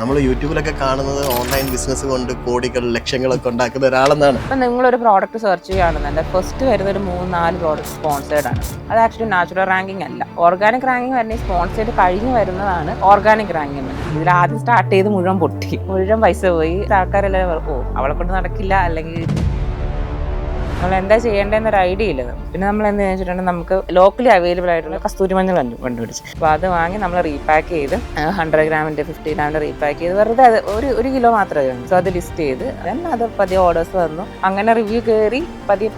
നമ്മൾ യൂട്യൂബിലൊക്കെ കാണുന്നത് ഓൺലൈൻ ബിസിനസ് കൊണ്ട് കോടികൾ ലക്ഷങ്ങളൊക്കെ ഉണ്ടാക്കുന്ന ഒരാളെന്നാണ്. ഇപ്പം നിങ്ങളൊരു പ്രോഡക്റ്റ് സെർച്ച് ചെയ്യുകയാണെന്നുണ്ട്, ഫസ്റ്റ് വരുന്ന ഒരു 3-4 പ്രോഡക്റ്റ് സ്പോൺസേർഡ് ആണ്. അത് ആക്ച്വലി നാച്ചുറൽ റാങ്കിങ് അല്ല. ഓർഗാനിക് റാങ്കിങ് വരുന്ന സ്പോൺസേർഡ് കഴിഞ്ഞ് വരുന്നതാണ് ഓർഗാനിക് റാങ്കിങ്. ഇതിൽ ആദ്യം സ്റ്റാർട്ട് ചെയ്ത് മുഴുവൻ പൊട്ടി, മുഴുവൻ പൈസ പോയി. ആൾക്കാരെല്ലാം അവളെ കൊണ്ട് നടക്കില്ല, അല്ലെങ്കിൽ നമ്മൾ എന്താ ചെയ്യേണ്ടതെന്നൊരു ഐഡിയ ഇല്ല. പിന്നെ നമ്മൾ എന്താ വെച്ചിട്ടുണ്ടെങ്കിൽ നമുക്ക് ലോക്കലി അവൈലബിൾ ആയിട്ടുള്ള കസ്തൂരി മഞ്ഞൾ കണ്ടുപിടിച്ച്, അപ്പോൾ അത് വാങ്ങി നമ്മൾ റീപാക്ക് ചെയ്ത് 100 ഗ്രാമിൻ്റെ 50 ഗ്രാമിൻ്റെ റീപാക്ക് ചെയ്ത് വെറുതെ അത് ഒരു കിലോ മാത്രമേ വേണം. സോ അത് ലിസ്റ്റ് ചെയ്ത് അത് പതിയെ ഓർഡേഴ്സ് വന്നു. അങ്ങനെ റിവ്യൂ കയറി പതിയെ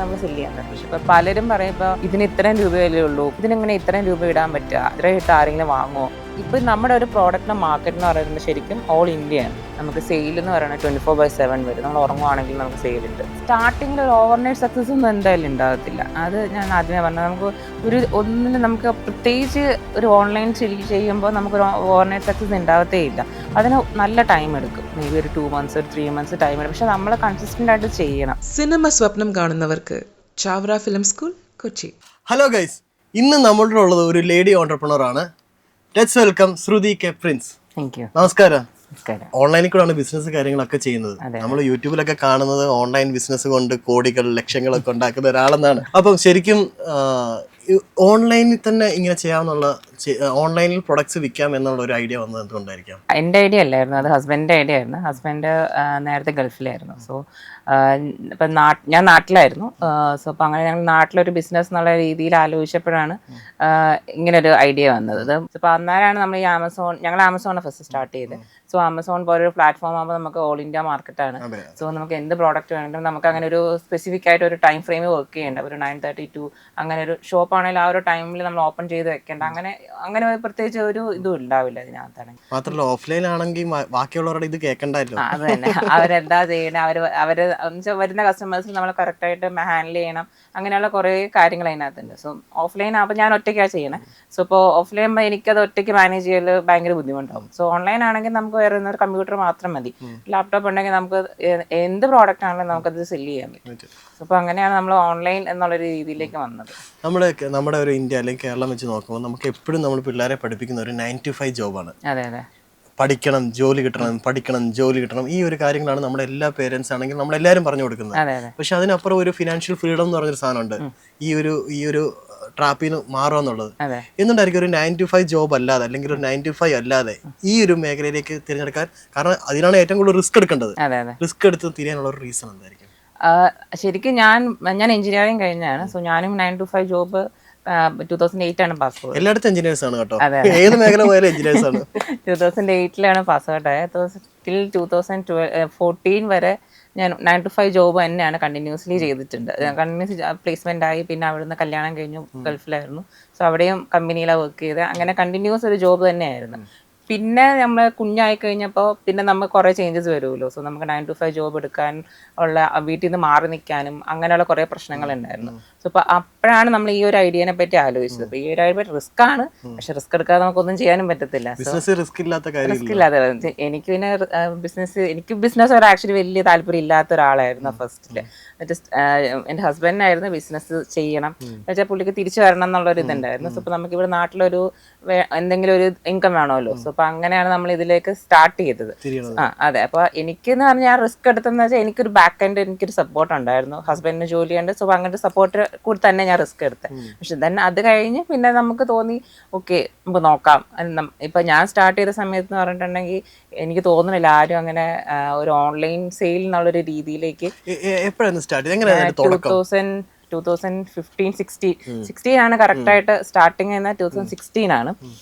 നമ്മൾ സെല് ചെയ്യാൻ പറ്റും. ഇപ്പോൾ പലരും പറയും, ഇപ്പോൾ ഇതിന് ഇത്രയും രൂപയല്ലേ ഉള്ളൂ, ഇതിനിങ്ങനെ ഇത്രയും രൂപ ഇടാൻ പറ്റുക, ഇത്രയും ഇട്ട് ആരെങ്കിലും വാങ്ങുമോ? ഇപ്പോൾ നമ്മുടെ ഒരു പ്രോഡക്റ്റിൻ്റെ മാർക്കറ്റ് എന്ന് പറയുന്നത് ശരിക്കും ഓൾ ഇന്ത്യയാണ്. നമുക്ക് സെയിൽ എന്ന് പറയുന്നത് 24/7 വരും. നമ്മൾ ഉറങ്ങുവാണെങ്കിൽ നമുക്ക് സെയിലുണ്ട്. സ്റ്റാർട്ടിങ്ങിൽ ഒരു ഓവർനൈറ്റ് സക്സസ് ഒന്നും എന്തായാലും ഉണ്ടാകത്തില്ല. അത് ഞാൻ ആദ്യമേ പറഞ്ഞത്, നമുക്ക് നമുക്ക് പ്രത്യേകിച്ച് ഒരു ഓൺലൈൻ ചെയ്യുമ്പോൾ നമുക്കൊരു ഓവർനൈറ്റ് സക്സസ് ഉണ്ടാകത്തേ ഇല്ല. അതിന് നല്ല ടൈം എടുക്കും. മേ ബി ഒരു 2 months 3 months ടൈം എടുക്കും. പക്ഷെ നമ്മൾ കൺസിസ്റ്റൻ്റ് ആയിട്ട് ചെയ്യണം. സിനിമ സ്വപ്നം കാണുന്നവർക്ക് Chavara film school, Kochi. Hello guys, ഇന്ന് നമ്മളുടെ ഉള്ളത് ഒരു ലേഡി ഓൺടർപ്രണർ ആണ്. Let's welcome Shruthi K Prince. Thank you. നമസ്കാരം. ഓൺലൈനിൽ കൂടെയാണ് ബിസിനസ് കാര്യങ്ങളൊക്കെ ചെയ്യുന്നത്. നമ്മൾ യൂട്യൂബിലൊക്കെ കാണുന്നത് ഓൺലൈൻ ബിസിനസ് കൊണ്ട് കോടികൾ ലക്ഷങ്ങളൊക്കെ ഉണ്ടാക്കുന്ന ഒരാളെന്നാണ്. അപ്പം ശരിക്കും ഓൺലൈനിൽ തന്നെ ഇങ്ങനെ ചെയ്യാമെന്നുള്ള, ഓൺലൈനിൽ പ്രൊഡക്ട്സ് വിൽക്കാം എന്നുള്ള ഒരു ഐഡിയ വന്നത് എന്തുകൊണ്ടായിരിക്കാം? എൻ്റെ ഐഡിയ അല്ലായിരുന്നു, അത് ഹസ്ബൻഡിൻ്റെ ഐഡിയ ആയിരുന്നു. ഹസ്ബൻഡ് നേരത്തെ ഗൾഫിലായിരുന്നു. സോ ഇപ്പം ഞാൻ നാട്ടിലായിരുന്നു. സോ അപ്പോൾ അങ്ങനെ ഞങ്ങൾ നാട്ടിലൊരു ബിസിനസ് എന്നുള്ള രീതിയിൽ ആലോചിച്ചപ്പോഴാണ് ഇങ്ങനൊരു ഐഡിയ വന്നത്. ഇപ്പോൾ അന്നേരമാണ് നമ്മൾ ഈ ഞങ്ങൾ ആമസോണാണ് ഫസ്റ്റ് സ്റ്റാർട്ട് ചെയ്തത്. സോ ആമസോൺ പോലൊരു പ്ലാറ്റ്ഫോം ആകുമ്പോൾ നമുക്ക് ഓൾ ഇന്ത്യ മാർക്കറ്റാണ്. സോ നമുക്ക് എന്ത് പ്രോഡക്റ്റ് വേണമെങ്കിലും നമുക്ക് അങ്ങനെ ഒരു സ്പെസിഫിക് ആയിട്ട് ഒരു ടൈം ഫ്രെയിം വർക്ക് ചെയ്യേണ്ട. ഒരു 9:30 to അങ്ങനെ ഒരു ഷോപ്പ് ആണെങ്കിൽ ആ ഒരു ടൈമിൽ നമ്മൾ ഓപ്പൺ ചെയ്ത് വെക്കേണ്ട. അങ്ങനെ പ്രത്യേകിച്ച് ഒരു ഇതും ഉണ്ടാവില്ല ഇതിനകത്താണെങ്കിൽ. മാത്രമല്ല ഓഫ്ലൈൻ ആണെങ്കിൽ ബാക്കിയുള്ളവരുടെ ഇത് കേൾക്കണ്ടല്ലോ. അത് തന്നെ, അവരെന്താ ചെയ്യണേ, അവര് വരുന്ന കസ്റ്റമേഴ്സിന് നമ്മൾ കറക്റ്റായിട്ട് ഹാൻഡിൽ ചെയ്യണം. അങ്ങനെയുള്ള കുറേ കാര്യങ്ങൾ അതിനകത്തുണ്ട്. സോ ഓഫ്ലൈൻ ആകുമ്പോൾ ഞാൻ ഒറ്റയ്ക്കാണ് ചെയ്യണേ. സോ ഇപ്പോൾ ഓഫ്ലൈൻ ആകുമ്പോൾ എനിക്കത് ഒറ്റയ്ക്ക് മാനേജ് ചെയ്യൽ ഭയങ്കര ബുദ്ധിമുട്ടാവും. സോ ഓൺലൈൻ ആണെങ്കിൽ നമുക്ക് വേറെ ഒരു കമ്പ്യൂട്ടർ മാത്രം മതി. ലാപ്ടോപ്പ് ഉണ്ടെങ്കിൽ നമുക്ക് എന്ത് പ്രോഡക്റ്റ് ആണെങ്കിലും നമുക്കത് സെല് ചെയ്യാൻ പറ്റും. അപ്പോൾ അങ്ങനെയാണ് നമ്മൾ ഓൺലൈൻ എന്നുള്ളൊരു രീതിയിലേക്ക് വന്നത്. നമ്മുടെ ഒരു ഇന്ത്യ അല്ലെങ്കിൽ കേരളം വെച്ച് നോക്കുമ്പോൾ നമുക്ക് എപ്പോഴും നമ്മൾ പിള്ളേരെ പഠിപ്പിക്കുന്ന ഒരു 9 to 5 ജോബാണ്. അതെ അതെ, പഠിക്കണം, ജോലി കിട്ടണം, ഈ ഒരു കാര്യങ്ങളാണ് നമ്മുടെ എല്ലാ പേരൻസ് ആണെങ്കിൽ നമ്മളെല്ലാവരും പറഞ്ഞു കൊടുക്കുന്നത്. പക്ഷെ അതിനപ്പുറം ഒരു ഫിനാൻഷ്യൽ ഫ്രീഡം എന്ന് പറഞ്ഞൊരു സാധനമുണ്ട്. ഈ ഒരു ട്രാപ്പിൽ നിന്ന് മാറുക എന്നുള്ളത് എന്തുകൊണ്ടായിരിക്കും ഒരു 9 to 5 ജോബ് അല്ലാതെ, അല്ലെങ്കിൽ ഒരു 9 to 5 അല്ലാതെ ഈ ഒരു മേഖലയിലേക്ക് തിരഞ്ഞെടുക്കാൻ? കാരണം അതിനാണ് ഏറ്റവും കൂടുതൽ റിസ്ക് എടുക്കേണ്ടത്. റിസ്ക് എടുത്ത് തിരിയാനുള്ള ഒരു റീസൺ എന്തായിരിക്കും? ശരിക്കും ഞാൻ എഞ്ചിനീയറിംഗ് കഴിഞ്ഞാണ്. സോ ഞാനും 9 to 5 ജോബ് 2008 ആണ് പാസ് ഔട്ട്. എല്ലായിടത്തും എഞ്ചിനീയേഴ്സ് ആണ് കേട്ടോ, ഏത് മേഖല പോയാലും എഞ്ചിനീയേഴ്സ് ആണ്. 2008 പാസ് ഔട്ട് ആയത്. 2014 വരെ ഞാൻ 9 to 5 ജോബ് തന്നെയാണ് കണ്ടിന്യൂസ്ലി ചെയ്തിട്ടുണ്ട്. കണ്ടിന്യൂസ് പ്ലേസ്മെന്റ് ആയി. പിന്നെ അവിടുന്ന് കല്യാണം കഴിഞ്ഞു, ഗൾഫിലായിരുന്നു. സോ അവിടെയും കമ്പനിയിലാണ് വർക്ക് ചെയ്തത്. അങ്ങനെ കണ്ടിന്യൂസ് ഒരു ജോബ് തന്നെയായിരുന്നു. പിന്നെ നമ്മൾ കുഞ്ഞായി കഴിഞ്ഞപ്പോൾ പിന്നെ നമ്മൾ കുറേ ചേഞ്ചസ് വരുമല്ലോ. സോ നമുക്ക് 9 to 5 ജോബ് എടുക്കാൻ ഉള്ള, വീട്ടിൽ നിന്ന് മാറി നിൽക്കാനും അങ്ങനെയുള്ള കുറേ പ്രശ്നങ്ങളുണ്ടായിരുന്നു. സോ അപ്പോൾ അപ്പോഴാണ് നമ്മൾ ഈ ഒരു ഐഡിയനെ പറ്റി ആലോചിച്ചത്. അപ്പോൾ ഈ ഒരു ഐഡിയ റിസ്ക് ആണ്, പക്ഷെ റിസ്ക് എടുക്കാതെ നമുക്കൊന്നും ചെയ്യാനും പറ്റത്തില്ല. റിസ്ക് ഇല്ലാത്ത എനിക്ക് പിന്നെ ബിസിനസ് ഒരു ആക്ച്വലി വലിയ താല്പര്യം ഇല്ലാത്ത ഒരാളായിരുന്നു ഫസ്റ്റില്. എൻ്റെ ഹസ്ബൻഡിനായിരുന്നു ബിസിനസ് ചെയ്യണം എന്നുവെച്ചാൽ പുള്ളിക്ക് തിരിച്ചു വരണം എന്നുള്ളൊരു ഇതുണ്ടായിരുന്നു. സോ ഇപ്പോൾ നമുക്കിവിടെ നാട്ടിലൊരു എന്തെങ്കിലും ഒരു ഇൻകം വേണമല്ലോ. സോ അപ്പോൾ അങ്ങനെയാണ് നമ്മൾ ഇതിലേക്ക് സ്റ്റാർട്ട് ചെയ്തത്. അതെ. അപ്പോൾ എനിക്കെന്ന് പറഞ്ഞാൽ റിസ്ക് എടുത്തെന്ന് വെച്ചാൽ എനിക്കൊരു ബാക്ക് എൻഡ്, എനിക്കൊരു സപ്പോർട്ട് ഉണ്ടായിരുന്നു. ഹസ്ബൻഡിന് ജോലിയുണ്ട്. സോ അങ്ങനത്തെ സപ്പോർട്ട് കൂടി തന്നെ ഞാൻ റിസ്ക് എടുത്തത്. പക്ഷെ തന്നെ അത് കഴിഞ്ഞ് പിന്നെ നമുക്ക് തോന്നി ഓക്കെ നമുക്ക് നോക്കാം. ഇപ്പം ഞാൻ സ്റ്റാർട്ട് ചെയ്ത സമയത്ത് എന്ന് പറഞ്ഞിട്ടുണ്ടെങ്കിൽ എനിക്ക് തോന്നുന്നില്ല ആരും അങ്ങനെ ഒരു ഓൺലൈൻ സെയിൽ എന്നുള്ളൊരു രീതിയിലേക്ക് 2015-16 ആണ് കറക്റ്റായിട്ട് സ്റ്റാർട്ടിങ് ചെയ്യുന്നത്. 2016 ആണ്.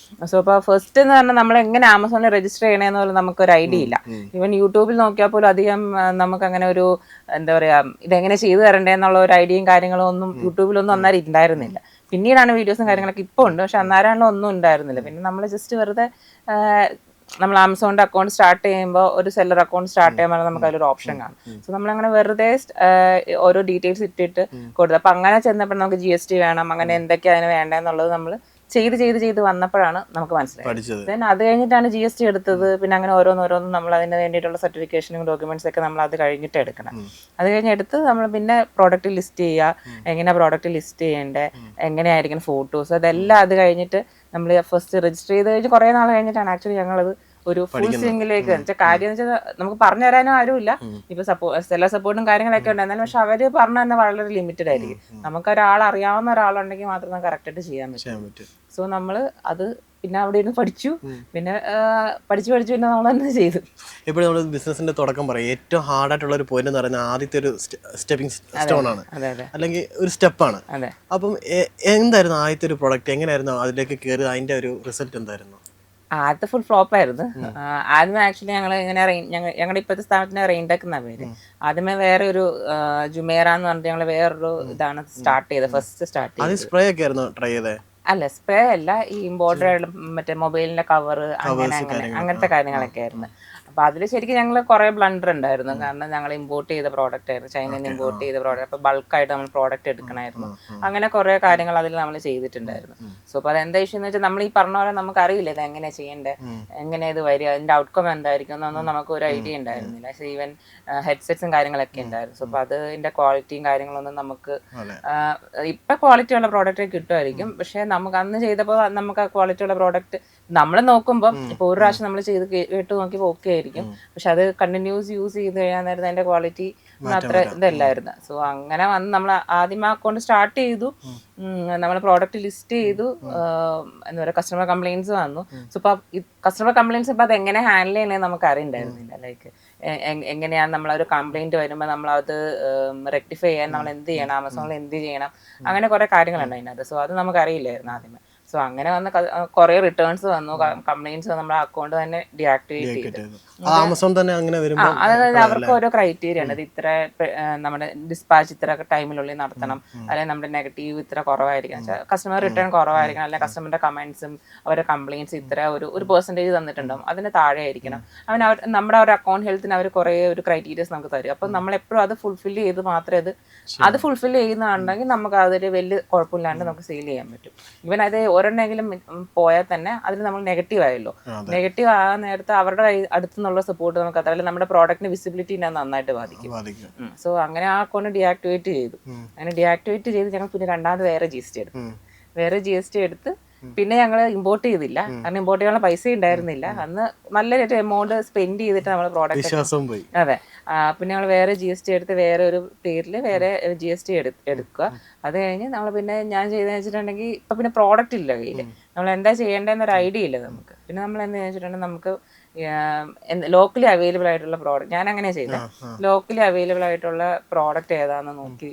സോ അപ്പോൾ ഫസ്റ്റ് എന്ന് പറഞ്ഞാൽ നമ്മൾ എങ്ങനെ ആമസോണിൽ രജിസ്റ്റർ ചെയ്യണമെന്ന് പോലും നമുക്കൊരു ഐഡിയ ഇല്ല. ഈവൻ യൂട്യൂബിൽ നോക്കിയാൽ പോലും അധികം നമുക്ക് അങ്ങനെ ഒരു എന്താ പറയുക, ഇതെങ്ങനെ ചെയ്തു തരണ്ടേ എന്നുള്ള ഒരു ഐഡിയയും കാര്യങ്ങളും ഒന്നും യൂട്യൂബിലൊന്നും അന്നേരം ഉണ്ടായിരുന്നില്ല. പിന്നീടാണ് വീഡിയോസും കാര്യങ്ങളൊക്കെ ഇപ്പോൾ ഉണ്ട്. പക്ഷെ അന്നേരമാണല്ലോ ഒന്നും ഉണ്ടായിരുന്നില്ല. പിന്നെ നമ്മൾ ജസ്റ്റ് വെറുതെ നമ്മൾ ആമസോണിൻ്റെ അക്കൗണ്ട് സ്റ്റാർട്ട് ചെയ്യുമ്പോൾ ഒരു സെല്ലർ അക്കൗണ്ട് സ്റ്റാർട്ട് ചെയ്യുമ്പോൾ നമുക്ക് അതിലൊരു ഓപ്ഷൻ കാണും. സോ നമ്മളങ്ങനെ വെറുതെ ഓരോ ഡീറ്റെയിൽസ് ഇട്ടിട്ട് കൊടുത്തു. അപ്പം അങ്ങനെ ചെന്നപ്പോൾ നമുക്ക് GST വേണം, അങ്ങനെ എന്തൊക്കെയാണ് അതിന് വേണ്ടതെന്നുള്ളത് നമ്മൾ ചെയ്ത് വന്നപ്പോഴാണ് നമുക്ക് മനസ്സിലായത്. ദെൻ അത് കഴിഞ്ഞിട്ടാണ് GST എടുത്തത്. പിന്നെ അങ്ങനെ ഓരോന്നും നമ്മൾ അതിന് വേണ്ടിയിട്ടുള്ള സർട്ടിഫിക്കേഷനും ഡോക്യുമെന്റ്സ് ഒക്കെ നമ്മൾ അത് കഴിഞ്ഞിട്ട് എടുക്കണം. അത് കഴിഞ്ഞെടുത്ത് നമ്മൾ പിന്നെ പ്രോഡക്റ്റ് ലിസ്റ്റ് ചെയ്യുക, എങ്ങനെ പ്രോഡക്റ്റ് ലിസ്റ്റ് ചെയ്യേണ്ടത്, എങ്ങനെയായിരിക്കണം ഫോട്ടോസ്, അതെല്ലാം അത് കഴിഞ്ഞിട്ട് നമ്മൾ ഫസ്റ്റ് രജിസ്റ്റർ ചെയ്ത് കഴിഞ്ഞ് കുറേ നാൾ കഴിഞ്ഞിട്ടാണ് ആക്ച്വലി ഞങ്ങളത് ഒരു ഫുൾ സ്വിംഗിലേക്ക് കാര്യം എന്ന് വെച്ചാൽ നമുക്ക് പറഞ്ഞു തരാനും ആരുമില്ല. ഇപ്പൊ എല്ലാ സപ്പോർട്ടും കാര്യങ്ങളൊക്കെ ഉണ്ട്, എന്നാലും പക്ഷെ അവര് പറഞ്ഞു തന്നെ വളരെ ലിമിറ്റഡ് ആയിരിക്കും. നമുക്ക് അറിയാവുന്ന ഒരാളുണ്ടെങ്കിൽ മാത്രമേ നമുക്ക് കറക്റ്റ് ആയിട്ട് ചെയ്യാൻ പറ്റും. സോ നമ്മള് അത് പിന്നെ അവിടെ ഇരുന്ന് പഠിച്ചു, പിന്നെ പഠിച്ചു പിന്നെ നമ്മൾ തന്നെ ചെയ്തു. ഇപ്പോൾ നമ്മൾ ബിസിനസിന്റെ തുടക്കം പറയും, ഏറ്റവും ഹാർഡായിട്ടുള്ള ഒരു പോയിന്റ് എന്ന് പറയുന്നത് ആദ്യത്തെ ഒരു സ്റ്റെപ്പിംഗ് സ്റ്റോൺ ആണ്, അല്ലെങ്കിൽ ഒരു സ്റ്റെപ്പാണ്. അപ്പം എന്തായിരുന്നു ആദ്യത്തെ ഒരു പ്രൊഡക്റ്റ്, എങ്ങനെയായിരുന്നു അതിലേക്ക് കയറി, അതിന്റെ ഒരു റിസൾട്ട് എന്തായിരുന്നു? ആദ്യത്തെ ഫുൾ ഫ്ലോപ്പ് ആയിരുന്നു. ആദ്യമേ ആക്ച്വലി ഞങ്ങൾ ഇങ്ങനെ ഞങ്ങളുടെ ഇപ്പോഴത്തെ സ്ഥാപനത്തിന് റെയിൻടെക് എന്നാ പേര്. ആദ്യമേ വേറെ ഒരു ജുമേറ എന്ന് പറഞ്ഞിട്ട് ഞങ്ങൾ വേറൊരു ഇതാണ് സ്റ്റാർട്ട് ചെയ്തത്, ഫസ്റ്റ് സ്റ്റാർട്ട് ചെയ്തത്. സ്പ്രേ ഒക്കെ ആയിരുന്നു ട്രൈ ചെയ്തത്? അല്ല, സ്പ്രേ അല്ല, ഈ ഇമ്പോർട്ടഡ് മറ്റേ മൊബൈലിന്റെ കവറ് അങ്ങനത്തെ കാര്യങ്ങളൊക്കെ ആയിരുന്നു. അപ്പൊ അതിൽ ശരിക്കും ഞങ്ങൾ കുറെ ബ്ലണ്ടർ ഉണ്ടായിരുന്നു. കാരണം ഞങ്ങൾ ഇമ്പോർട്ട് ചെയ്ത പ്രോഡക്റ്റ് ആയിരുന്നു, ചൈനയിൽ നിന്ന് ഇമ്പോർട്ട് ചെയ്ത പ്രോഡക്റ്റ്. അപ്പൊ ബൾക്കായിട്ട് നമ്മൾ പ്രോഡക്റ്റ് എടുക്കണമായിരുന്നു. അങ്ങനെ കുറെ കാര്യങ്ങൾ അതിൽ നമ്മൾ ചെയ്തിട്ടുണ്ടായിരുന്നു. സോ അപ്പൊ അതെന്താ ഇഷ്യൂ എന്ന് വെച്ചാൽ നമ്മൾ ഈ പറഞ്ഞ പോലെ നമുക്ക് അറിയില്ല ഇത് എങ്ങനെ ചെയ്യേണ്ടത്, എങ്ങനെ ഇത് വരിക, അതിന്റെ ഔട്ട്കം എന്തായിരിക്കും എന്നൊന്നും നമുക്ക് ഒരു ഐഡിയ ഉണ്ടായിരുന്നില്ല. പക്ഷേ ഈവൻ ഹെഡ്സെറ്റ്സും കാര്യങ്ങളൊക്കെ ഉണ്ടായിരുന്നു. സോ അപ്പൊ അതിന്റെ ക്വാളിറ്റിയും കാര്യങ്ങളൊന്നും നമുക്ക് ഇപ്പൊ ക്വാളിറ്റി ഉള്ള പ്രോഡക്റ്റ് കിട്ടുമായിരിക്കും. പക്ഷെ നമുക്ക് അന്ന് ചെയ്തപ്പോൾ നമുക്ക് ആ ക്വാളിറ്റി ഉള്ള പ്രോഡക്റ്റ് നമ്മൾ നോക്കുമ്പോൾ ഇപ്പൊ ഒരു പ്രാവശ്യം നമ്മൾ ചെയ്ത് കേട്ട് നോക്കിയപ്പോൾ ഓക്കെ ആയിരിക്കും. പക്ഷെ അത് കണ്ടിന്യൂസ് യൂസ് ചെയ്ത് കഴിയാൻ നേരത്തെ അതിന്റെ ക്വാളിറ്റി അത്ര ഇതല്ലായിരുന്നു. സോ അങ്ങനെ വന്ന് നമ്മൾ ആദ്യം ആ അക്കൗണ്ട് സ്റ്റാർട്ട് ചെയ്തു, നമ്മൾ പ്രോഡക്റ്റ് ലിസ്റ്റ് ചെയ്തു, എന്താ പറയുക, കസ്റ്റമർ കംപ്ലയിൻസ് വന്നു. സോ ഇപ്പൊ കസ്റ്റമർ കംപ്ലയിൻസ് ഇപ്പൊ അത് എങ്ങനെ ഹാൻഡിൽ ചെയ്യണമെന്ന് നമുക്ക് അറിയണ്ടായിരുന്നില്ല. ലൈക്ക് എങ്ങനെയാണ് നമ്മളൊരു കംപ്ലയിന്റ് വരുമ്പോൾ നമ്മളത് റെക്ടിഫൈ ചെയ്യാൻ നമ്മൾ എന്ത് ചെയ്യണം, ആമസോണിൽ എന്ത് ചെയ്യണം, അങ്ങനെ കുറെ കാര്യങ്ങളുണ്ട് അതിനകത്ത്. സോ അത് നമുക്ക് അറിയില്ലായിരുന്നു ആദ്യമേ. സോ അങ്ങനെ വന്ന് കുറെ റിട്ടേൺസ് വന്നു, കംപ്ലയിൻസ് നമ്മുടെ അക്കൗണ്ട് തന്നെ ഡീആക്ടിവേറ്റ് ചെയ്തു. ആമസോൺ തന്നെ അങ്ങനെ വരുമ്പോൾ അതായത് അവർക്ക് ഓരോ ക്രൈറ്റീരിയ ഉണ്ട്. ഇത് ഇത്ര നമ്മുടെ ഡിസ്പാച്ച് ഇത്ര ടൈമിനുള്ളിൽ നടത്തണം, അല്ലെങ്കിൽ നമ്മുടെ നെഗറ്റീവ് ഇത്ര കുറവായിരിക്കണം, കസ്റ്റമർ റിട്ടേൺ കുറവായിരിക്കണം, അല്ലെങ്കിൽ കസ്റ്റമറിന്റെ കമന്റ്സും അവരുടെ കംപ്ലയിൻസ് ഇത്ര ഒരു പെർസെന്റേജ് തന്നിട്ടുണ്ടാവും, അതിന് താഴെ ആയിരിക്കണം. നമ്മുടെ ഒരു അക്കൗണ്ട് ഹെൽത്തിന് അവർ കുറെ ഒരു ക്രൈറ്റീരിയസ് നമുക്ക് തരും. അപ്പം നമ്മൾ എപ്പോഴും അത് ഫുൾഫിൽ ചെയ്ത് മാത്രമേ അത് ഫുൾഫിൽ ചെയ്യുന്നതാണെങ്കിൽ നമുക്ക് അതൊരു വലിയ കുഴപ്പമില്ലാണ്ട് നമുക്ക് സെയിൽ ചെയ്യാൻ പറ്റും. ഇവൻ അത് ഒരെണ്ണെങ്കിലും പോയാൽ തന്നെ അതിൽ നമ്മൾ നെഗറ്റീവ് ആയല്ലോ. നെഗറ്റീവ് ആകാൻ നേരത്തെ അവരുടെ അടുത്തു നിന്നുള്ള സപ്പോർട്ട് നമുക്ക് അത്ര, അല്ലെങ്കിൽ നമ്മുടെ പ്രോഡക്റ്റിന് വിസിബിലിറ്റി നന്നായിട്ട് ബാധിക്കും. സോ അങ്ങനെ ആ അക്കൗണ്ട് ഡീആക്ടിവേറ്റ് ചെയ്തു. അങ്ങനെ ഡീആക്ടിവേറ്റ് ചെയ്ത് ഞങ്ങൾ പിന്നെ രണ്ടാമത് വേറെ GST എടുത്ത് പിന്നെ ഞങ്ങൾ ഇമ്പോർട്ട് ചെയ്തില്ല. കാരണം ഇമ്പോർട്ട് ചെയ്യാനുള്ള പൈസ ഉണ്ടായിരുന്നില്ല അന്ന്. നല്ലൊരു എമൗണ്ട് സ്പെൻഡ് ചെയ്തിട്ട് നമ്മൾ പ്രോഡക്റ്റ്, അതെ. പിന്നെ ഞങ്ങൾ വേറെ GST എടുത്ത് വേറെ ഒരു പേരിൽ വേറെ GST എടുക്കുക. അത് കഴിഞ്ഞ് നമ്മൾ പിന്നെ ഞാൻ ചെയ്തെന്ന് വെച്ചിട്ടുണ്ടെങ്കിൽ ഇപ്പൊ പിന്നെ പ്രോഡക്റ്റ് ഇല്ല കയ്യിൽ, നമ്മൾ എന്താ ചെയ്യേണ്ടതെന്നൊരു ഐഡിയ ഇല്ല നമുക്ക്. പിന്നെ നമ്മൾ എന്താ വെച്ചിട്ടുണ്ടെങ്കിൽ നമുക്ക് ലോക്കലി അവൈലബിൾ ആയിട്ടുള്ള പ്രോഡക്റ്റ്, ഞാൻ അങ്ങനെ ചെയ്തത്, ലോക്കലി അവൈലബിൾ ആയിട്ടുള്ള പ്രോഡക്റ്റ് ഏതാണെന്ന് നോക്കി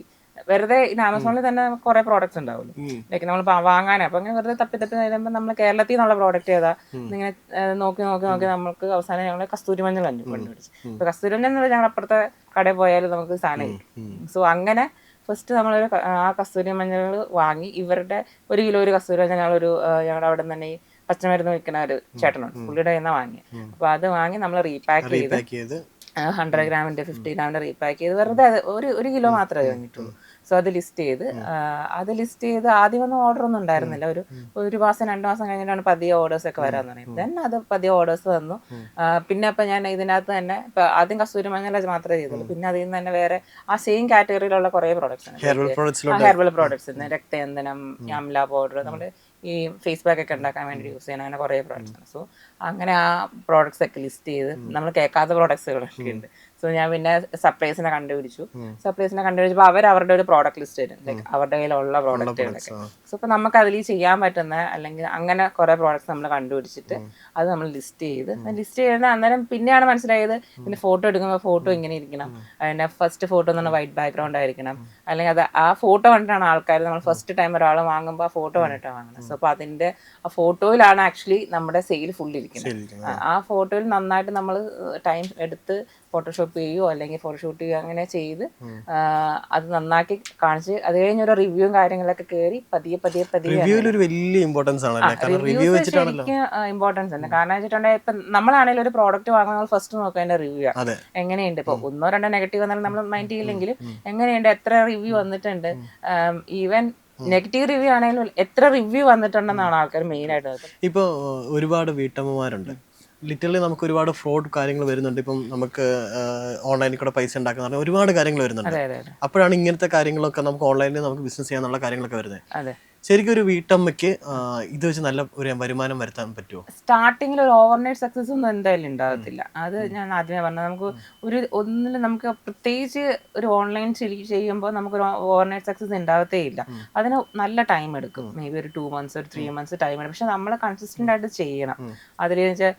വെറുതെ ആമസോണിൽ തന്നെ കുറെ പ്രോഡക്ട്സ് ഉണ്ടാവുമല്ലോ, ലൈക്ക് നമ്മൾ വാങ്ങാൻ. അപ്പൊ അങ്ങനെ വെറുതെ തപ്പി വരുമ്പോൾ നമ്മൾ കേരളത്തിൽ നിന്നുള്ള പ്രോഡക്റ്റ് ഏതാ ഇങ്ങനെ നോക്കി നമുക്ക് അവസാനം ഞങ്ങൾ കസ്തൂരി മഞ്ഞൾ കണ്ടുപിടിച്ചു. ഇപ്പൊ കസ്തൂരി മഞ്ഞൾ എന്ന് പറഞ്ഞാൽ ഞങ്ങൾ അപ്പുറത്തെ കടയിൽ പോയാലും നമുക്ക് സാധനം കിട്ടും. സോ അങ്ങനെ ഫസ്റ്റ് നമ്മളൊരു ആ കസ്തൂരി മഞ്ഞൾ വാങ്ങി, ഇവരുടെ 1 കിലോ ഒരു കസ്തൂരി മഞ്ഞൾ ഞങ്ങളുടെ അവിടെ നിന്ന് തന്നെ ഈ പച്ചമരുന്ന് വെക്കുന്ന ഒരു ചേട്ടനുണ്ട്, പുള്ളിയുടെ കയ്യിൽ നിന്ന് വാങ്ങി. അപ്പൊ അത് വാങ്ങി നമ്മൾ റീപാക്ക് ചെയ്ത് 100 ഗ്രാമിന്റെ 50 ഗ്രാമിന്റെ റീപാക്ക് ചെയ്ത് വെറുതെ 1 കിലോ മാത്രമേ വാങ്ങിയിട്ടുള്ളൂ. സോ അത് ലിസ്റ്റ് ചെയ്ത് ആദ്യമൊന്നും ഓർഡർ ഒന്നും ഉണ്ടായിരുന്നില്ല. ഒരു മാസം 2 മാസം കഴിഞ്ഞിട്ടാണ് പതിയെ ഓർഡേഴ്സ് ഒക്കെ വരാന്ന് പറയുന്നത്. ദെൻ അത് പതിയെ ഓർഡേഴ്സ് വന്നു. പിന്നെ അപ്പൊ ഞാൻ ഇതിനകത്ത് തന്നെ ഇപ്പൊ ആദ്യം കസ്തൂരി മഞ്ഞൾ മാത്രമേ ചെയ്തുള്ളൂ. പിന്നെ അതിൽ നിന്ന് തന്നെ വേറെ ആ സെയിം കാറ്റഗറിയിലുള്ള കുറെ പ്രോഡക്ട്സ് ഉണ്ട്, ഹെർബൽ പ്രോഡക്ട്സ് ഉണ്ട്, രക്തചന്ദനം, അംല പൗഡർ, നമ്മുടെ ഈ ഫേസ് പാക്ക് ഒക്കെ ഉണ്ടാക്കാൻ വേണ്ടി യൂസ് ചെയ്യുന്ന അങ്ങനെ കുറേ പ്രോഡക്ട്സ് ആണ്. സോ അങ്ങനെ ആ പ്രോഡക്ട്സ് ഒക്കെ ലിസ്റ്റ് ചെയ്ത് നമ്മൾ കേൾക്കാത്ത പ്രോഡക്ട്സുകളൊക്കെ ഉണ്ട്. സോ ഞാൻ പിന്നെ സപ്ലൈസിനെ കണ്ടുപിടിച്ചപ്പോൾ അവരുടെ ഒരു പ്രോഡക്റ്റ് ലിസ്റ്റ് തരും, ലൈക്ക് അവരുടെ കയ്യിലുള്ള പ്രോഡക്റ്റുകളൊക്കെ. സോ ഇപ്പൊ നമുക്ക് അതിൽ ചെയ്യാൻ പറ്റുന്ന അല്ലെങ്കിൽ അങ്ങനെ കുറെ പ്രോഡക്ട്സ് നമ്മൾ കണ്ടുപിടിച്ചിട്ട് അത് നമ്മൾ ലിസ്റ്റ് ചെയ്ത് അന്നേരം പിന്നെയാണ് മനസ്സിലായത്, പിന്നെ ഫോട്ടോ എടുക്കുമ്പോൾ ഫോട്ടോ ഇങ്ങനെ ഇരിക്കണം, അതിന്റെ ഫസ്റ്റ് ഫോട്ടോ എന്ന് പറഞ്ഞാൽ വൈറ്റ് ബാക്ക്ഗ്രൗണ്ട് ആയിരിക്കണം, അല്ലെങ്കിൽ അത് ആ ഫോട്ടോ കണ്ടിട്ടാണ് ആൾക്കാർ, നമ്മൾ ഫസ്റ്റ് ടൈം ഒരാൾ വാങ്ങുമ്പോൾ ആ ഫോട്ടോ കണ്ടിട്ടാണ് വാങ്ങുന്നത്. സോ അപ്പൊ അതിന്റെ ആ ഫോട്ടോയിലാണ് ആക്ച്വലി നമ്മുടെ സെയിൽ ഫുൾ ഇരിക്കുന്നത്. ആ ഫോട്ടോയിൽ നന്നായിട്ട് നമ്മൾ ടൈം എടുത്ത് ഫോട്ടോഷോപ്പ് ചെയ്യുകയോ അല്ലെങ്കിൽ ഫോട്ടോഷൂട്ട് ചെയ്യുകയോ അങ്ങനെ ചെയ്ത് അത് നന്നാക്കി കാണിച്ച് അത് കഴിഞ്ഞ ഒരു റിവ്യൂവും കാര്യങ്ങളൊക്കെ കയറി പതിയെ ഇമ്പോർട്ടൻസ് ഉണ്ട്. കാരണം വെച്ചിട്ടുണ്ടെങ്കിൽ ഇപ്പൊ നമ്മളാണെങ്കിലും ഒരു പ്രോഡക്റ്റ് വാങ്ങുമ്പോൾ ഫസ്റ്റ് നോക്കുക അതിന്റെ റിവ്യൂ എങ്ങനെയുണ്ട്. ഇപ്പൊ 1-2 നെഗറ്റീവ് വന്നാലും നമ്മൾ മൈൻഡ് ചെയ്യില്ലെങ്കിലും എങ്ങനെയുണ്ട്, എത്ര റിവ്യൂ വന്നിട്ടുണ്ട്, ഈവൻ നെഗറ്റീവ് റിവ്യൂ ആണെങ്കിലും എത്ര റിവ്യൂ വന്നിട്ടുണ്ടെന്നാണ് ആൾക്കാർ മെയിൻ ആയിട്ട് നോക്കുന്നത്. ഇപ്പോൾ ഒരുപാട് വീട്ടമ്മമാരുണ്ട്, ലിറ്ററലി നമുക്ക് ഒരുപാട് ഫ്രോഡ് കാര്യങ്ങൾ വരുന്നുണ്ട്. ഇപ്പം നമുക്ക് ഓൺലൈനിൽ കൂടെ പൈസ ഉണ്ടാക്കുന്ന ഒരുപാട് കാര്യങ്ങൾ വരുന്നുണ്ട്. അപ്പോഴാണ് ഇങ്ങനത്തെ കാര്യങ്ങളൊക്കെ നമുക്ക് ഓൺലൈനിൽ നമുക്ക് ബിസിനസ് ചെയ്യാന്നുള്ള കാര്യങ്ങളൊക്കെ വരുന്നത്. ശരിക്കും ഒരു വീട്ടമ്മയ്ക്ക് ഇത് വെച്ച് നല്ല ഒരു വരുമാനം വരുത്താൻ പറ്റുമോ? സ്റ്റാർട്ടിങ്ങിൽ ഒരു ഓവർനൈറ്റ് സക്സസ് ഒന്നും എന്തായാലും ഉണ്ടാകത്തില്ല. അത് ഞാൻ ആദ്യമേ പറഞ്ഞത്. നമുക്ക് ഒന്നിലും നമുക്ക് പ്രത്യേകിച്ച് ഒരു ഓൺലൈൻ ചെയ്യുമ്പോൾ നമുക്കൊരു ഓവർനൈറ്റ് സക്സസ് ഉണ്ടാകത്തേ ഇല്ല. അതിന് നല്ല ടൈം എടുക്കും. മേ ബി ഒരു 2 months ഒരു 3 months ടൈം എടുക്കും. പക്ഷെ നമ്മൾ കൺസിസ്റ്റന്റ് ആയിട്ട് ചെയ്യണം. അതിൽ വെച്ചാൽ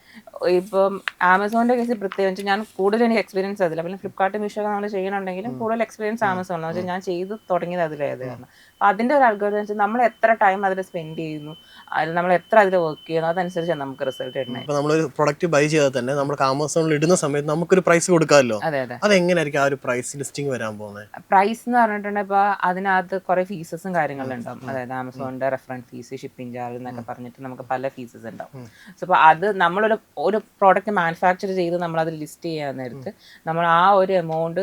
ഇപ്പം ആമസോണിന്റെ കേസിൽ പ്രത്യേകിച്ച് ഞാൻ കൂടുതൽ എനിക്ക് എക്സ്പീരിയൻസ് അതില്ല. പിന്നെ ഫ്ലിപ്കാർട്ട് മീഷോ നമ്മൾ ചെയ്യണമെങ്കിലും കൂടുതൽ എക്സ്പീരിയൻസ് ആമസോണിലാണ്. പക്ഷേ ഞാൻ ചെയ്ത് തുടങ്ങിയത് അതിലായതാണ്. അപ്പം അതിൻ്റെ ഒരു അൽഗോരിതം വെച്ചാൽ നമ്മൾ എത്ര ടൈം അതിൽ സ്പെൻഡ് ചെയ്യുന്നു, അതിൽ നമ്മൾ എത്ര അതിൽ വർക്ക് ചെയ്യുന്നു, അതനുസരിച്ചാണ് നമുക്ക് റിസൾട്ട് കിട്ടുന്നത്. ഇപ്പൊ നമ്മളൊരു പ്രൊഡക്റ്റ് ബൈ ചെയ്താൽ തന്നെ നമുക്ക് ആമസോണിൽ ഇടുന്ന സമയത്ത് നമുക്കൊരു പ്രൈസ് കൊടുക്കാമല്ലോ. അതെ അതെ. അതെങ്ങനെയായിരിക്കും ആ ഒരു പ്രൈസ് ലിസ്റ്റിംഗ് വരാൻ പോകുന്നത്? പ്രൈസ് എന്ന് പറഞ്ഞിട്ടുണ്ടെങ്കിൽ ഇപ്പോൾ അതിനകത്ത് കുറേ ഫീസസും കാര്യങ്ങളും ഉണ്ടാവും. അതായത് ആമസോണിന്റെ റെഫറൻസ് ഫീസ്, ഷിപ്പിംഗ് ചാർജ് എന്നൊക്കെ പറഞ്ഞിട്ട് നമുക്ക് പല ഫീസസ് ഉണ്ടാവും. സോ അപ്പോൾ അത് നമ്മളൊരു പ്രോഡക്റ്റ് മാനുഫാക്ചർ ചെയ്ത് നമ്മൾ അത് ലിസ്റ്റ് ചെയ്യാൻ നേരത്ത് നമ്മൾ ആ ഒരു എമൗണ്ട്